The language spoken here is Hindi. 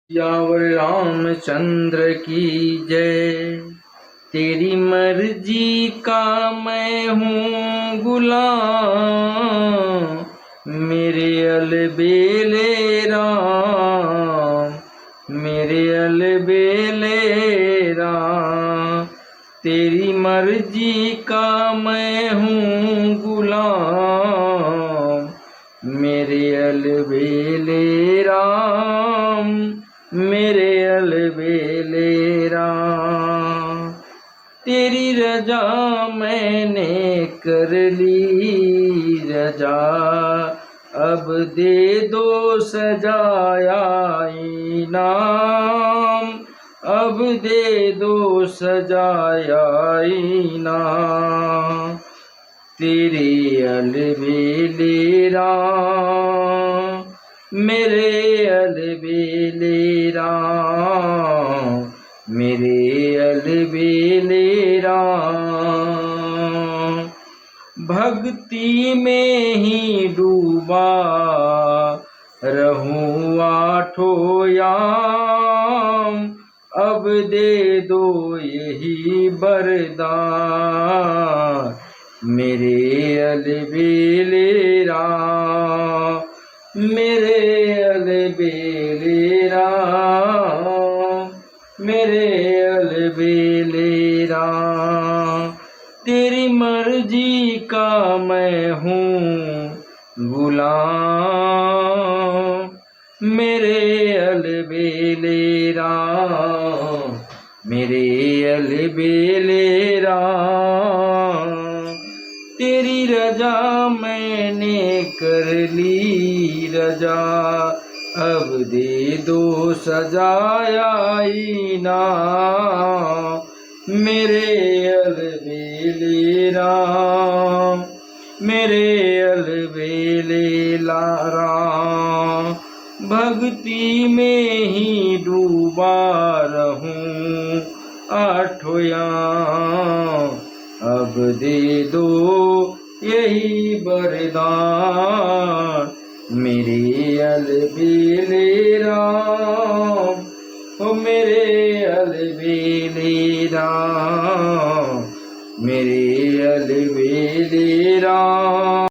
यावर रामचंद्र की जय। तेरी मर्जी का मैं हूँ गुलाम, मेरे अलबेले राम, मेरे अलबेले राम। तेरी मर्जी का मैं हूँ गुलाम, मेरे अलबेले राम, मेरे अलबेले राम। तेरी रजा मैंने कर ली रजा, अब दे दो सजाया इनाम, अब दे दो सजाया इनाम। तेरे अलबेले राम, मेरे अलबेले राम, मेरे अलबेले राम। भक्ति में ही डूबा रहूं आठों याम, अब दे दो यही वरदान, मेरे अलबेले राम, मेरे अलबेले राम, मेरे अलबेले राम। तेरी मर्जी का मैं हूँ गुलाम, मेरे अलबेले राम, मेरे अलबेले राम। तेरी रजा मैंने कर ली रजा, अब दे दो सजाया इनाम, मेरे अलबेले राम, मेरे अलबेले राम। भक्ति में ही डूबा रहूं आठों याम, अब दे दो यही वरदान, मेरे अलबेले राम, ओ मेरे अलबेले राम, मेरे अलबेले राम।